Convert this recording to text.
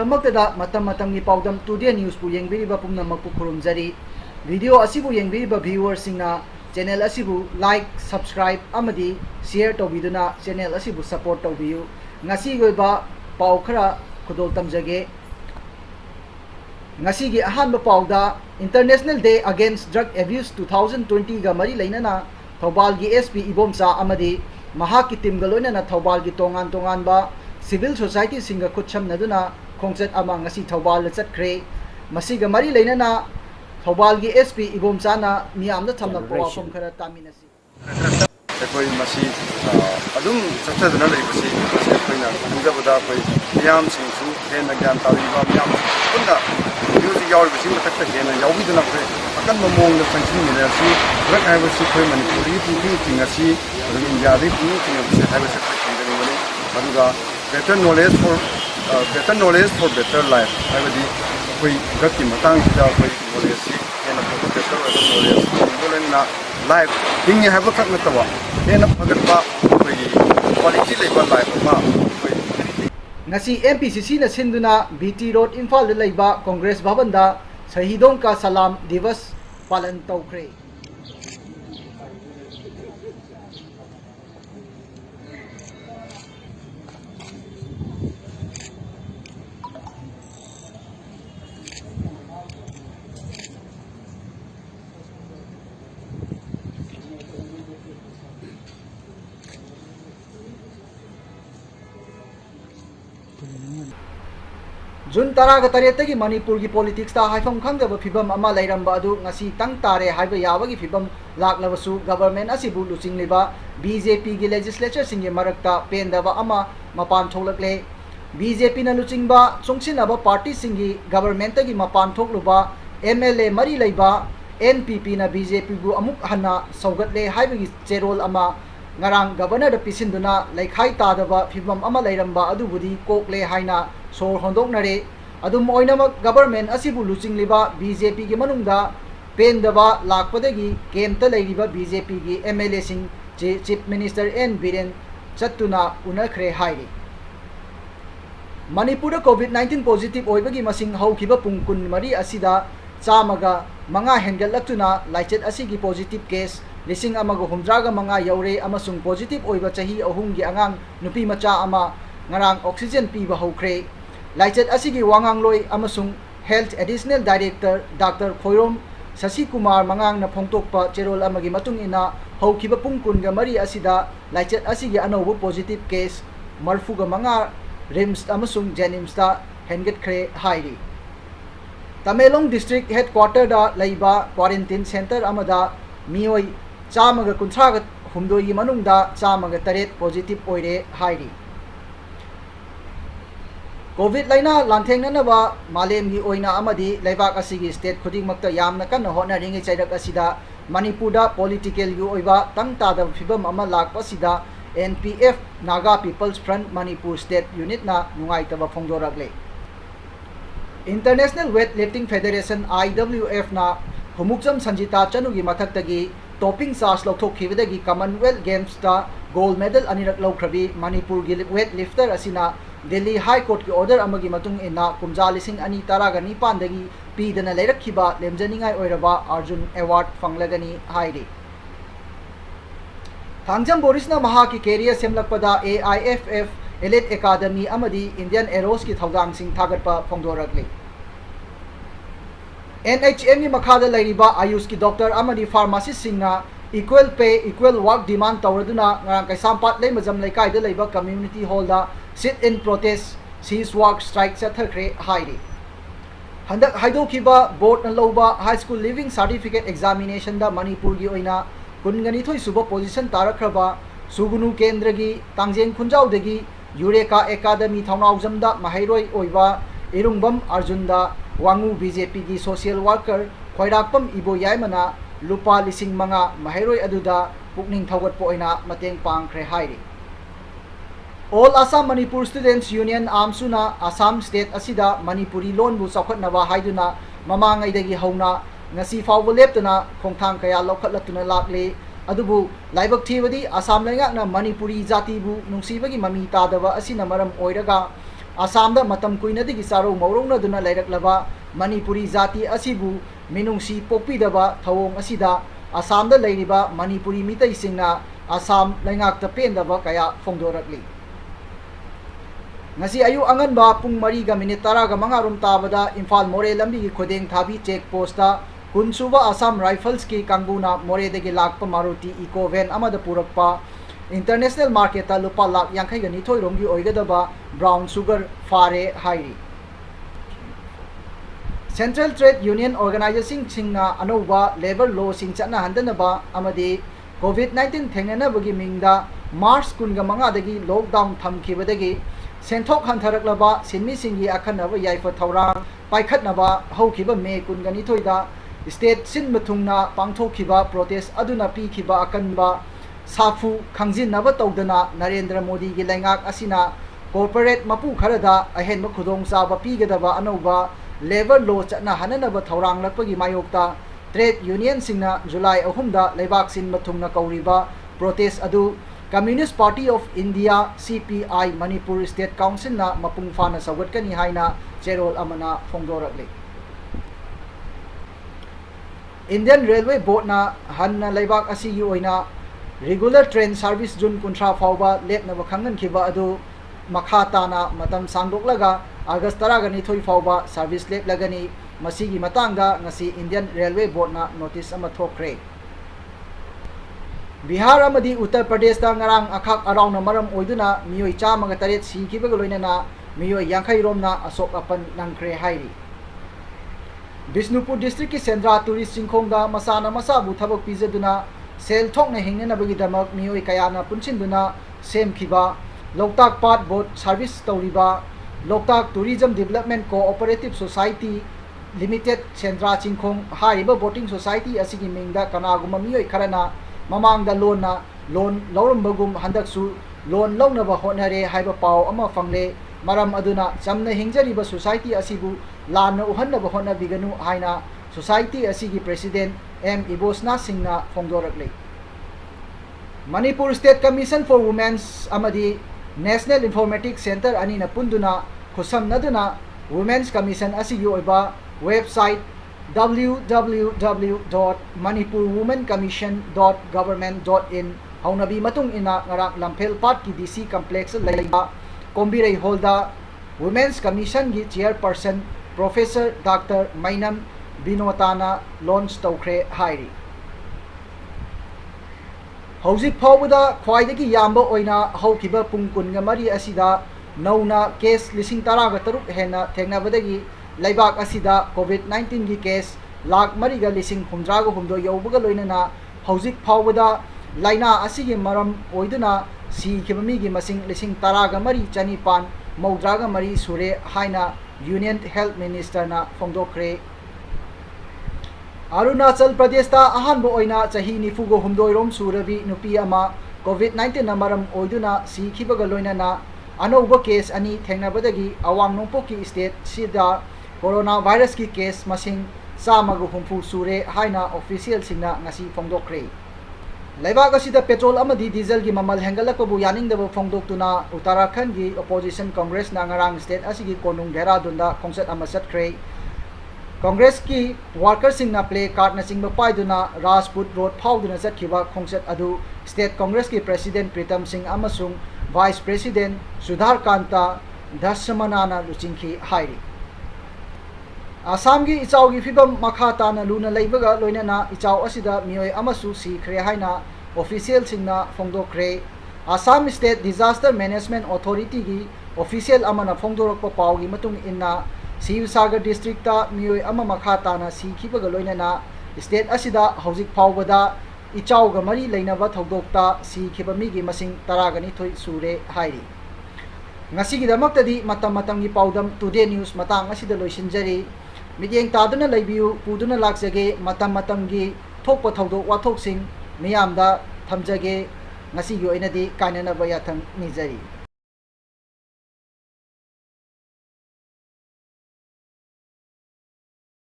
पुनमक्तदा मतम मतमगी पाउदम today news पु येंगबिरिबा पुनमक्पु खुरुमजरी वीडियो असिबु येंगबिरिबा व्यूअर्स सिंगना चैनल असिबु लाइक सब्सक्राइब अमदी शेयर तौबिदुना चैनल असिबु सपोर्ट तौबियु ngasi goiba pau khara khudol tamjage ngasi gi ahan ba pauda International Day Against Drug Abuse 2020 ga mari leinana Thobal gi SP Ibomcha amadi mahaki team galoina na Thobal gi tongan ba civil society singa khutcham naduna khongchat ama ngasi Thobal la chatkhre masi ga mari leinana Thobal gi SP Ibomcha na miyamda thamna pawafam khara taminasi कोई मसी अदुम चट्टदना लेबसी कोइना खंजबदा कोई मियाम सिंसु हेन ज्ञान तालिबा मियाम पुन्ना music यावर बसी मथक हेन याविदना कोई अकन ममोंग function मिनसी रक हाइबसी कोई मणिपुरी पुरी थिंगसी इंडिया दे पुरी थिंगसी हाइबसी खंजबनी अदुगा better knowledge for better life हाइबदी कोई गति मतंग सिदा कोई नॉलेज सी हेन बेटर नॉलेज बोलेना लाइफ हिंगे हाइब खक नतवा हेन फगतबा कोई क्वालिटी लेबा लाइफ मा ngasi MPCC na sinduna BT Road Imphal da leiba Congress Bhavan da Shahidon ka Salam Divas palan tawkhre June taraga taretagi Manipur gi politics ta haifam khangdaba phibam ama lairamba adu ngasi tang tare haiba yawagi phibam laklabasu government asibu lucingliba BJP gi legislature singe marakta pendaba ama mapan tholakle BJP na lucingba chongsinaba party singi government gi mapan thokluba MLA mari leiba NPP na BJP gu amuk hanna saugatle haibagi cherol ama ngarang governor da pisinduna laikhai tadaba phibam ama lairamba adu budi kokle haina sor hondok nare adum oinama government asibu luchingliba BJP gi manungda pendaba lakpadagi kemta leiriba BJP gi MLA sing chief minister N Biren chattuna unakhre hairi Manipur COVID-19 positive oibagi masing haukiba pungkun mari asida chamaga manga hengalatuna laichet asigi positive case lising amaga humdraga manga yaure amasung positive oiba chahi ahumgi angang nupi macha ama ngarang oxygen piba haukhre laichet asigi wangang loi amasung health additional director Dr. Khoirom Sasi Kumar mangang na phongtokpa cherol amagi matung ina haukiba pungkun ga mari asida laichet asigi anobu positive case marfuga manga rims amasung jenims ta henget khre hairi Tamelong district headquarter da laiba quarantine center amada mioi chamaga kunthraga humdoi manungda chamaga taret positive oire hairi COVID laina lanthengnanaba malemgi oina amadi laibak asigi state khudingmakta yamna kanna honaringi chairak asida Manipur da political gi oiba tangta da phibam ama lakpa sida NPF Naga People's Front Manipur State Unit na nungaitaba phongdoragle International Weightlifting Federation IWF na humukjam Sanjita Chanugi mathaktagi topping charge lauthokkhibadagi Commonwealth Games ta gold medal anirak laukhrabi Manipur gi weightlifter asina Delhi High Court ki order amagi matung ina kumja lising ani taraga nipan dagi pidana leirakhiba lemjaningai oiraba Arjun Award fanglagani hairi Thangjam Boris na mahaki career semlakpada AIFF Elite Academy amadi Indian Aeros ki thaudang sing thagatpa phongdorakle NHM ni makhada lairiba Ayush ki doctor amadi pharmacist singna equal pay equal work demand tawraduna ngarang kaisampat lei majam laikai da leiba community hall da sit in protest cease work strike chathakre hairi handak haidokhiba board na loba high school living certificate examination da Manipur gi oina kungani thoi suba position tarakraba sugunu kendra gi tangjeng khunjau dagi Eureka Academy Thaunawjam da mahairoi oiba Irungbam Arjun da Wangu BJP gi social worker Khoirakpam Ibo Yaimana lupa lising manga mahairoi aduda pukning thawgat po oina mateng pangkhre hairi All Assam Manipur Students Union Amsuna Assam State asida Manipuri loan bu chawkhatnawa haiduna mamangai dagi hauna ngasi fawba leptana khongthang kaya lokhatlatuna lakle adubu laibak thibadi Assam laingak na Manipuri jati bu nungsibagi mami tadaba asina maram oiraga Assam मतम कुइनदगी चारो मौरौनदुना लैरक्लबा मणिपुरी जाति असिबु मिनुंसी पोक्पीदबा थवोंग असिदा आसाम लैरिबा मणिपुरी मितैसिंगना आसाम लैंगाक्ता पेंदबा कया फोंदोरक्ली ngasi ayu anganba pung 4 minute 15 tabada Imphal More lambi gi khodeng thabi check post ta kunsuba Assam Rifles ki kangbuna More degi lakpa Maruti Eco van amada purakpa international market ta lupa lak yankhai gani thoi romgi oigadaba brown sugar fare hairi Central Trade Union Organizing singna anoba labor law sing chana handanaba amadi COVID-19 thengnana bagi mingda March kunga manga dagi lockdown thamkhibadagi सेंथोक हंथरक्लबा सिनमी सिंगी अखनबा याइफ थौरांग पाइखतनबा हौखिबा मे कुनगनी थोइदा state सिन मथुंगना पांगथोखिबा protest अदुना पीखिबा अकनबा साफु खंजिनबा तौदना Narendra Modi गी लैंगाक असिना corporate मपु Khardah अहेनबा खुदोंग चाबा पीगदबा अनौबा labour law चना हननबा थौरांग लकपगी मायोक्ता trade union सिंगना जुलाई 3 दा लेबाक सिन मथुंगना कौरिबा protest अदु Communist Party of India CPI Manipur State Council na mapung fana sawgatkani haina cherol amana phongdorakli Indian Railway Board na hanna laibak asi gi oina regular train service jun kunthra fawba lepna ba khangan khiba adu makha tana matam sangdoklaga August 13 fawba service lep lagani masigi matangda ngasi Indian Railway Board na notice ama thokre Bihar amadi Uttar Pradesh ta ngarang akhak araw na maram oiduna miyoi chamaga taret sikhibaga loinana miyoi yankhai romna asok apan nangkre hairi Bishnupur district ki Sendra tourist singkhongda masana masabu thabak pijaduna sel thokna hingnana bagi damak miyoi kayana punchinduna semkhiba Loktak Path Boat service tawriba Loktak Tourism Development Cooperative Society Limited Sendra Chingkhong haiba boating society asigi mingda kanaguma miyoi kharana Mamang da loan laurambagum handaksu loan launaba honare haiba pau ama fangle maram aduna chamna hingjariba society asibu lana uhannaba honna biganu haina society asigi president M Ibosna Singna phongdorakle Manipur State Commission for Women's amadi National Informatics Center ani na punduna khusamnaduna Women's Commission asigi oiba website www.manipurwomencommission.government.in haunabi matung ina ngara Lamphel Pat ki DC complex laiba Kombirei Holda Women's Commission gi chairperson Professor Dr. Mainam Binotana launch tawkhre hairi Hojik phawda khwaidagi yamba oina haukiba pungkunga mari asida nauna case 13 hena thengnabadagi Laibak asida COVID-19 gi case lakh mariga lising humdraga humdo yaubaga loinana hojik phawda laina asigi maram oiduna si khibami gi masing lising taraga mari chanipan maudraga mari sure haina Union Health Minister na phongdokre Arunachal Pradesh ta ahanbo oina chahi nifugo humdoi rom surabi nupi ama COVID-19 na maram oiduna si khibaga loinana anoba case ani thengnabadagi awang nongpoki state sida coronavirus ki case masing samagu humfu sure haina official singna ngasi phongdokre Laibak asida petrol amadi diesel gi mamal hengalakbu yaningdaba phongdoktuna Uttarakhand gi opposition congress na ngarang state asigi konung Dehradun da khongset ama satkre Congress ki worker singna play card na singba paiduna Rajput Road phawduna satkhiba khongset adu state congress ki president Pritam Singh amasung vice president Sudhar Kanta Dashamanana luchingki hairi Assam gi ichau gi fibam makha tana luna leibaga loinana ichau asida mioi amasu si khre haina official singna phongdokre Assam State Disaster Management Authority gi official amana phongdorokpa pau gi matung inna Sivsagar district ta mioi ama makha tana si khibaga loinana state asida hojik phawbada ichau ga mari leinaba thodokta si khibami gi masing taragani thoi sure hairi ngasi gi damaktadi matam gi paudam today news matang asida loisinjari Midyeng taduna laibiu puduna laksage matam gi thokpa thodok wathok sing miyamda thamjage ngasi gi oinadi kainana ba yathang nijari